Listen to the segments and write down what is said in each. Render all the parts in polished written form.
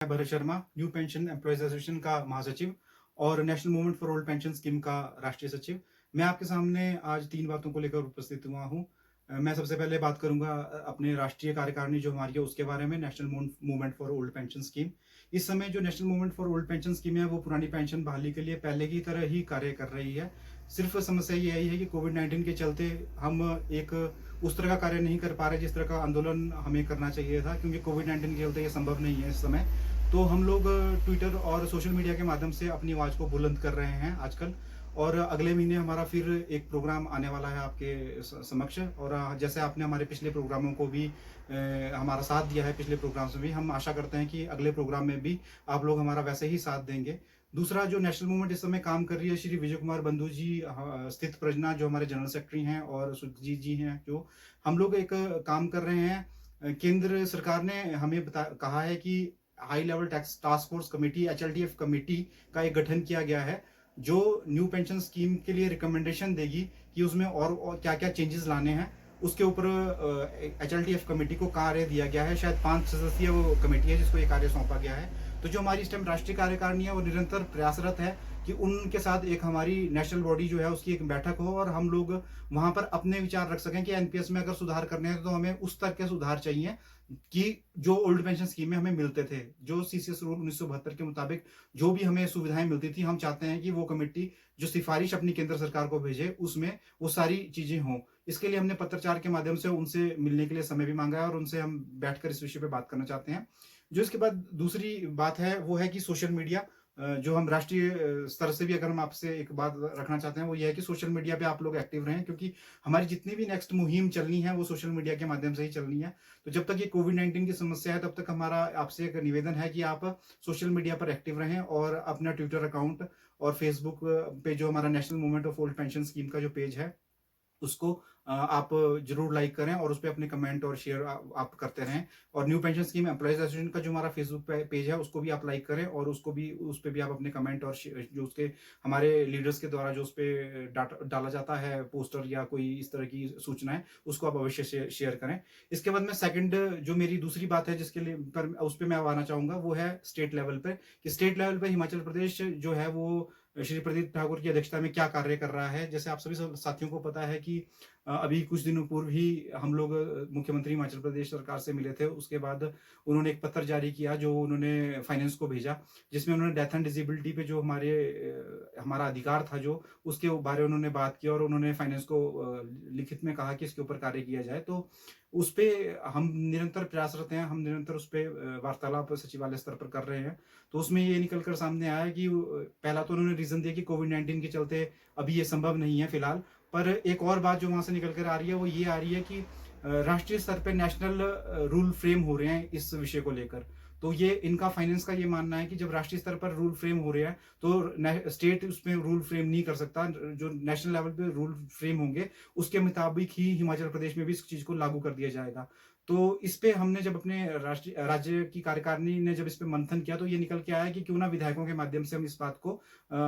मैं Bharat Sharma, new pension employees association का महासचिव और national movement for old pension scheme का राष्ट्रीय सचिव। मैं आपके सामने आज 3 बातों को लेकर उपस्थित हुआ हूँ। मैं सबसे पहले बात करूँगा अपने राष्ट्रीय कार्यकारिणी जो हमारी है उसके बारे में, national movement for old pension scheme. इस समय जो national movement for old pension scheme है, वो पुरानी पेंशन बहाली के लिए पहले की तरह ही कार्य कर रही है। सिर्फ समस्या ये आई है कि कोविड-19 के चलते हम एक उस तरह का कार्य नहीं कर पा रहे जिस तरह का आंदोलन हमें करना चाहिए था, क्योंकि कोविड-19 के चलते ये संभव नहीं है इस समय। तो हम लोग ट्विटर और सोशल मीडिया के माध्यम से अपनी आवाज़ को बुलंद कर रहे हैं आजकल। और अगले महीने हमारा फिर एक प्रोग्राम आने वाला है आपके समक्ष। और जैसे आपने हमारे पिछले प्रोग्रामों को भी हमारा साथ दिया है, पिछले प्रोग्राम्स में भी हम आशा करते हैं कि अगले प्रोग्राम में भी आप लोग हमारा वैसे ही साथ देंगे। दूसरा, जो नेशनल मूवमेंट इस समय काम कर रही है, श्री विजय कुमार बंधु जी स्थित प्रजना जो हमारे जनरल सेक्रेटरी हैं, और सुखजीत जी हैं, जो हम लोग एक काम कर रहे हैं। केंद्र सरकार ने हमें कहा है कि high level tax task force committee, HLTF committee का एक गठन किया गया है, जो न्यू पेंशन स्कीम के लिए रिकमेंडेशन देगी कि उसमें और क्या क्या चेंजेस लाने हैं। उसके ऊपर HLTF कमेटी को कार्य दिया गया है। शायद 5 सदस्यीय वो कमेटी है जिसको ये कार्य सौंपा गया है। तो जो हमारी इस टाइम राष्ट्रीय कार्यकारिणी है, वो निरंतर प्रयासरत है कि उनके साथ एक हमारी नेशनल बॉडी जो है उसकी एक बैठक हो, और हम लोग वहां पर अपने विचार रख सकें कि NPS में अगर सुधार करने हैं तो हमें उस तरह के सुधार चाहिए कि जो ओल्ड पेंशन स्कीम में हमें मिलते थे, जो CCS रूल 1972 के मुताबिक जो भी हमें सुविधाएं मिलती थी। हम चाहते हैं कि वो कमेटी जो सिफारिश अपनी केंद्र सरकार को भेजे, उसमें वो सारी चीजें हों। इसके लिए हमने पत्रचार के माध्यम से उनसे मिलने के लिए समय भी मांगा है, और उनसे हम बैठकर इस विषय पे बात करना चाहते हैं। जो इसके बाद दूसरी बात है, वो है कि सोशल मीडिया, जो हम राष्ट्रीय स्तर से भी अगर हम आपसे एक बात रखना चाहते हैं, वो ये है कि सोशल मीडिया पे आप लोग एक्टिव रहें, क्योंकि हमारी जितनी भी नेक्स्ट मुहिम चलनी है वो सोशल मीडिया के माध्यम से ही चलनी है। तो जब तक ये कोविड-19 की समस्या है, तब तक हमारा आपसे एक निवेदन है कि आप सोशल मीडिया पर एक्टिव रहें, और अपना ट्विटर अकाउंट और फेसबुक पे जो हमारा national movement of old pension scheme का जो पेज है, उसको आप जरूर लाइक करें, और उस पे अपने कमेंट और शेयर आप करते रहें। और new pension scheme employees association का जो हमारा फेसबुक पेज है, उसको भी आप लाइक करें, और उसको भी उस पे भी आप अपने कमेंट और जो उसके हमारे लीडर्स के द्वारा जो उस पे डाला जाता है पोस्टर या कोई इस तरह की सूचनाएं, उसको आप अवश्य शेयर करें। इसके बाद में सेकंड जो मेरी दूसरी बात है जिसके लिए पर उस पर मैं आना चाहूंगा, वो है स्टेट लेवल पे, कि स्टेट लेवल पे हिमाचल प्रदेश जो है वो श्री प्रदीप ठाकुर की अध्यक्षता में क्या कार्य कर रहा है। जैसे आप सभी साथियों को पता है कि अभी कुछ दिनों पूर्व ही हम लोग मुख्यमंत्री हिमाचल प्रदेश सरकार से मिले थे। उसके बाद उन्होंने एक पत्र जारी किया जो उन्होंने फाइनेंस को भेजा, जिसमें उन्होंने डेथ एंड डिसेबिलिटी पे जो हमारा अधिकार था, जो उसके बारे में उन्होंने बात की, और उन्होंने फाइनेंस को लिखित में कहा कि इसके ऊपर कार्य किया जाए। तो उस पे हम निरंतर प्रयासरत हैं, हम निरंतर उस पे वार्तालाप सचिवालय स्तर पर कर रहे हैं। तो उसमें ये निकल कर सामने आया कि पहला तो उन्होंने रीजन दिया कि कोविड-19 के चलते अभी ये संभव नहीं है फिलहाल। पर एक और बात जो वहां से निकल कर आ रही है, वो ये आ रही है कि राष्ट्रीय स्तर पर नेशनल रूल फ्रेम हो रहे हैं इस विषय को लेकर। तो ये इनका फाइनेंस का ये मानना है कि जब राष्ट्रीय स्तर पर रूल फ्रेम हो रहे हैं, तो स्टेट उसमें रूल फ्रेम नहीं कर सकता। जो नेशनल लेवल पे रूल फ्रेम होंगे, उसके मुताबिक ही हिमाचल प्रदेश में भी इस चीज को लागू कर दिया जाएगा। तो इस पे हमने जब अपने राज्य की कार्यकारिणी ने जब इस पे मंथन किया, तो ये निकल के आया कि क्यों ना विधायकों के माध्यम से हम इस बात को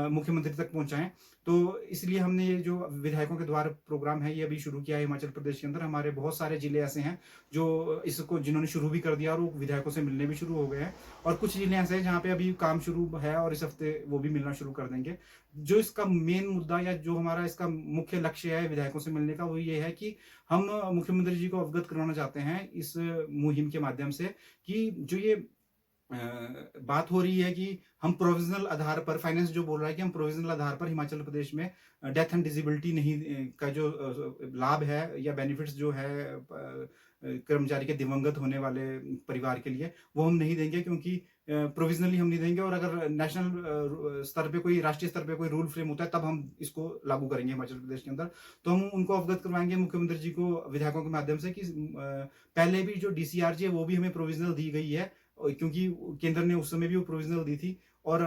मुख्यमंत्री तक पहुंचाएं। तो इसलिए हमने ये जो विधायकों के द्वारा प्रोग्राम है, ये अभी शुरू किया है हिमाचल प्रदेश के अंदर। हमारे बहुत सारे जिले ऐसे हैं जो इसको जिन्होंने शुरू भी कर दिया, और वो विधायकों से मिलने भी शुरू हो गए हैं। और कुछ जिले ऐसे हैं जहाँ पे अभी काम शुरू है, और इस हफ्ते वो भी मिलना शुरू कर देंगे। जो इसका मेन मुद्दा, या जो हमारा इसका मुख्य लक्ष्य है विधायकों से मिलने का, वो ये है कि हम मुख्यमंत्री जी को अवगत करवाना चाहते हैं इस मुहिम के माध्यम से, कि जो ये बात हो रही है कि हम प्रोविजनल आधार पर, फाइनेंस जो बोल रहा है कि हम प्रोविजनल आधार पर हिमाचल प्रदेश में डेथ एंड डिसेबिलिटी नहीं का जो लाभ है या बेनिफिट्स जो है कर्मचारी के दिवंगत होने वाले परिवार के लिए, वो हम नहीं देंगे, क्योंकि प्रोविजनली हम नहीं देंगे। और अगर नेशनल स्तर पे कोई, राष्ट्रीय स्तर पे कोई रूल फ्रेम होता है, तब हम इसको लागू करेंगे हिमाचल प्रदेश के अंदर। तो हम उनको अवगत करवाएंगे मुख्यमंत्री जी को विधायकों के माध्यम से कि पहले भी जो DCRG है वो भी हमें प्रोविजनल दी गई है, क्योंकि केंद्र ने उस समय भी वो प्रोविजनल दी थी, और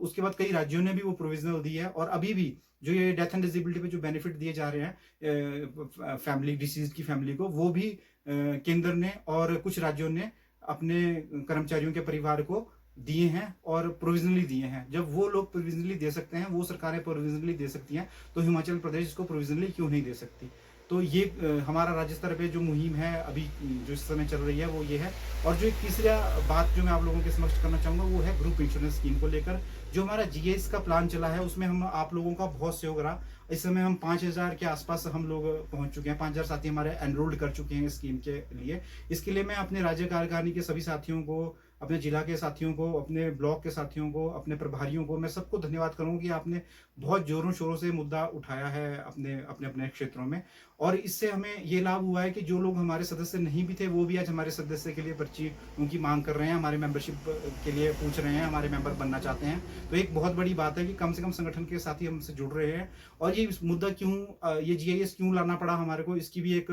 उसके बाद कई राज्यों ने भी वो प्रोविजनल दी है। और अभी भी जो ये डेथ एंड डिसेबिलिटी पे जो बेनिफिट दिए जा रहे हैं फैमिली डिसीज की फैमिली को, वो भी केंद्र ने और कुछ राज्यों ने अपने कर्मचारियों के परिवार को दिए हैं, और प्रोविजनली दिए हैं। जब वो लोग प्रोविजनली दे सकते हैं, वो सरकारें प्रोविजनली दे सकती हैं, तो हिमाचल प्रदेश इसको प्रोविजनली क्यों नहीं दे सकती। तो ये हमारा राज्य स्तर पे जो मुहिम है अभी जो इस समय चल रही है वो ये है। और जो एक तीसरा बात जो मैं आप लोगों के समक्ष करना चाहूँगा वो है ग्रुप इंश्योरेंस स्कीम को लेकर। जो हमारा जीएस का प्लान चला है उसमें हम आप लोगों का बहुत सहयोग रहा। इस समय हम 5,000 के आसपास हम लोग पहुंच चुके हैं, 5,000 साथी हमारे एनरोल्ड कर चुके हैं इस स्कीम के लिए। इसके लिए मैं अपने राज्य कार्यकारिणी के सभी साथियों को, अपने जिला के साथियों को, अपने ब्लॉक के साथियों को, अपने प्रभारियों को, मैं सबको धन्यवाद करूंगा कि आपने बहुत जोरों शोरों से मुद्दा उठाया है अपने अपने अपने क्षेत्रों में। और इससे हमें ये लाभ हुआ है कि जो लोग हमारे सदस्य नहीं भी थे वो भी आज हमारे सदस्य के लिए पर्ची उनकी मांग कर रहे हैं, हमारे मेंबरशिप के लिए पूछ रहे हैं, हमारे मेंबर बनना चाहते हैं। तो एक बहुत बड़ी बात है कि कम से कम संगठन के साथी हमसे जुड़ रहे हैं। और ये मुद्दा क्यों, ये जीआईएस क्यों लाना पड़ा हमारे को, इसकी भी एक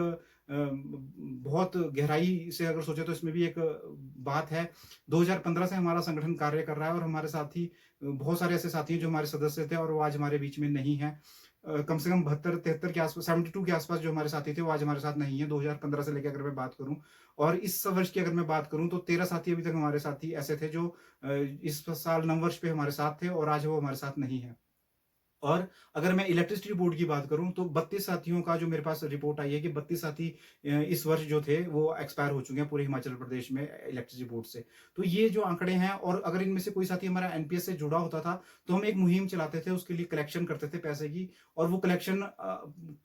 बहुत गहराई से अगर सोचे तो इसमें भी एक बात है। 2015 से हमारा संगठन कार्य कर रहा है और हमारे साथी बहुत सारे ऐसे साथी हैं जो हमारे सदस्य थे और वो आज हमारे बीच में नहीं है। कम से कम 72-73 के आसपास, 72 के आसपास जो हमारे साथी थे वो आज हमारे साथ नहीं है, 2015 से लेकर अगर मैं बात करूं। और इस वर्ष की अगर मैं बात करूं तो 13 साथी अभी तक हमारे साथी ऐसे थे जो इस साल नववर्ष पे हमारे साथ थे और आज वो हमारे साथ नहीं है। और अगर मैं इलेक्ट्रिसिटी बोर्ड की बात करूं तो 32 साथियों का जो मेरे पास रिपोर्ट आई है कि 32 साथी इस वर्ष जो थे वो एक्सपायर हो चुके हैं पूरे हिमाचल प्रदेश में इलेक्ट्रिसिटी बोर्ड से। तो ये जो आंकड़े हैं, और अगर इनमें से कोई साथी हमारा एनपीएस से जुड़ा होता था तो हम एक मुहिम चलाते थे, उसके लिए कलेक्शन करते थे पैसे की। और वो कलेक्शन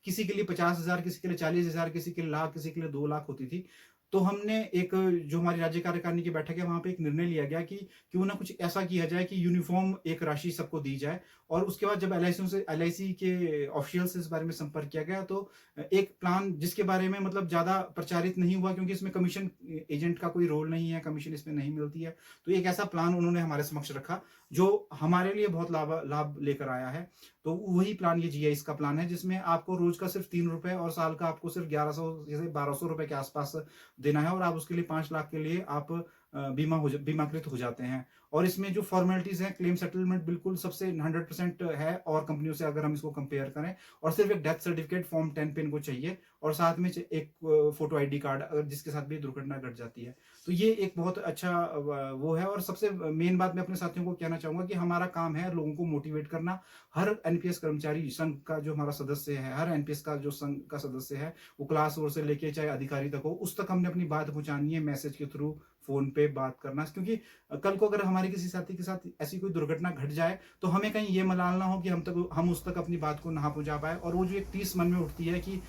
किसी के लिए 50,000, किसी के लिए 40,000, किसी के लिए लाख, किसी के लिए 2 लाख होती थी। तो हमने एक, जो हमारी राज्य कार्यकारिणी की बैठक है वहां पे एक निर्णय लिया गया कि क्यों ना कुछ ऐसा किया जाए कि यूनिफॉर्म एक राशि सबको दी जाए। और उसके बाद जब एलआईसी के ऑफिशियल से इस बारे में संपर्क किया गया तो एक प्लान जिसके बारे में मतलब ज्यादा प्रचारित नहीं हुआ, क्योंकि इसमें कमीशन एजेंट का कोई रोल नहीं है, कमीशन इसमें नहीं मिलती है। तो एक ऐसा प्लान उन्होंने हमारे समक्ष रखा जो हमारे लिए बहुत लाभ लाभ लेकर आया है। तो वही प्लान ये जीआईएस का प्लान है, जिसमें आपको रोज का सिर्फ 3 रुपए और साल का आपको सिर्फ 1100 जैसे 1200 रुपए के आसपास देना है। और आप उसके लिए 5 लाख के लिए आप बीमाकृत हो जाते हैं। और इसमें जो फॉर्मेलिटीज हैं, क्लेम सेटलमेंट बिल्कुल सबसे 100% है और कंपनियों से अगर हम इसको कंपेयर करें। और सिर्फ एक डेथ सर्टिफिकेट फॉर्म 10 पे इनको चाहिए और साथ में एक फोटो आईडी कार्ड, अगर जिसके साथ भी दुर्घटना घट जाती है। तो ये एक बहुत अच्छा वो है। और सबसे मेन बात मैं अपने साथियों को कहना चाहूंगा कि हमारा काम है लोगों को मोटिवेट करना। हर एनपीएस कर्मचारी संघ का जो हमारा सदस्य है, हर एनपीएस का जो संघ का सदस्य है, वो क्लास 4 से लेके चाहे अधिकारी तक हो, उस तक हमने अपनी बात पहुंचानी है मैसेज के थ्रू, फोन पे बात करना। क्योंकि कल को अगर हमारे किसी साथी के साथ ऐसी कोई दुर्घटना घट जाए तो हमें कहीं ये मलाल ना हो कि हम उस तक अपनी बात को ना पहुंचा पाए। और वो जो एक टीस मन में उठती है कि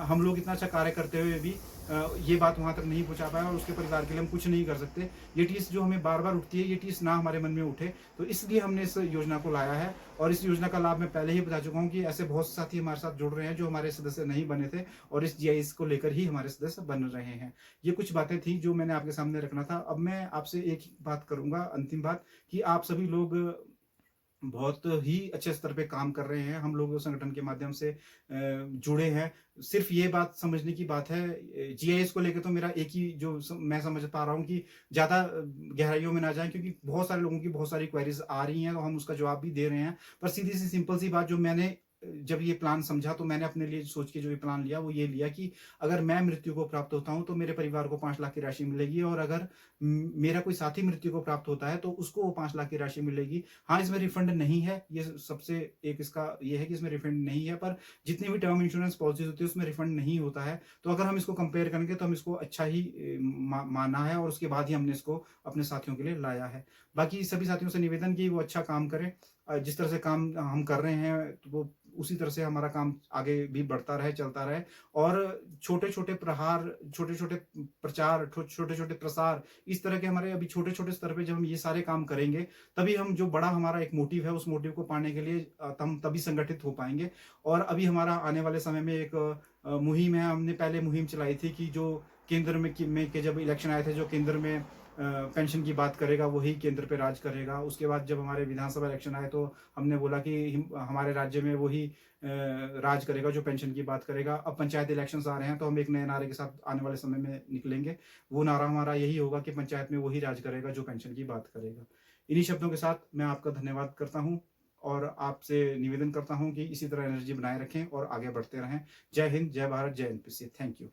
हम लोग इतना अच्छा कार्य करते हुए भी ये बात वहां तक नहीं पहुंचा पाए और उसके परिवार के लिए हम कुछ नहीं कर सकते, ये टीस जो हमें बार बार उठती है, ये टीस ना हमारे मन में उठे। तो इसलिए हमने इस योजना को लाया है। और इस योजना का लाभ मैं पहले ही बता चुका हूँ कि ऐसे बहुत साथी हमारे साथ जुड़ रहे हैं जो हमारे सदस्य नहीं बने थे और इस जीआईएस को लेकर ही हमारे सदस्य बन रहे हैं। ये कुछ बातें थी जो मैंने आपके सामने रखना था। अब मैं आपसे एक ही बात करूंगा, अंतिम बात, कि आप सभी लोग बहुत ही अच्छे स्तर पे काम कर रहे हैं, हम लोग संगठन के माध्यम से जुड़े हैं। सिर्फ ये बात समझने की बात है, जीआईएस को लेकर तो मेरा एक ही जो मैं समझ पा रहा हूँ कि ज्यादा गहराइयों में ना जाएं, क्योंकि बहुत सारे लोगों की बहुत सारी क्वेरीज आ रही हैं और हम उसका जवाब भी दे रहे हैं। पर सीधी सी सिंपल सी बात, जो मैंने जब ये प्लान समझा तो मैंने अपने लिए सोच के जो ये प्लान लिया वो ये लिया कि अगर मैं मृत्यु को प्राप्त होता हूं तो मेरे परिवार को 5 लाख की राशि मिलेगी, और अगर मेरा कोई साथी मृत्यु को प्राप्त होता है तो उसको वो 5 लाख की राशि मिलेगी। हाँ, इसमें रिफंड नहीं है, ये सबसे एक इसका ये है कि इसमें रिफंड नहीं है, पर जितनी भी टर्म इंश्योरेंस पॉलिसीज होती है उसमें रिफंड नहीं होता है। तो अगर हम इसको कंपेयर करेंगे तो हम इसको अच्छा ही माना है और उसके बाद ही हमने इसको अपने साथियों के लिए लाया है। बाकी सभी साथियों से निवेदन की वो अच्छा काम करें, जिस तरह से काम हम कर रहे हैं तो वो उसी तरह से हमारा काम आगे भी बढ़ता रहे, चलता रहे। और छोटे छोटे प्रहार, छोटे छोटे प्रचार, छोटे छोटे प्रसार, इस तरह के हमारे अभी छोटे छोटे स्तर पे जब हम ये सारे काम करेंगे तभी हम जो बड़ा हमारा एक मोटिव है उस मोटिव को पाने के लिए हम तभी संगठित हो पाएंगे। और अभी हमारा आने वाले समय में एक मुहिम है, हमने पहले मुहिम चलाई थी कि जो केंद्र में के जब इलेक्शन आए थे, जो केंद्र में पेंशन की बात करेगा वही केंद्र पे राज करेगा। उसके बाद जब हमारे विधानसभा इलेक्शन आए तो हमने बोला कि हमारे राज्य में वही राज करेगा जो पेंशन की बात करेगा। अब पंचायत इलेक्शंस आ रहे हैं तो हम एक नए नारे के साथ आने वाले समय में निकलेंगे। वो नारा हमारा यही होगा कि पंचायत में वही राज करेगा जो पेंशन की बात करेगा। इन्हीं शब्दों के साथ मैं आपका धन्यवाद करता हूँ और आपसे निवेदन करता हूँ कि इसी तरह एनर्जी बनाए रखें और आगे बढ़ते रहें। जय हिंद, जय भारत, जय एनपीसी। Thank you.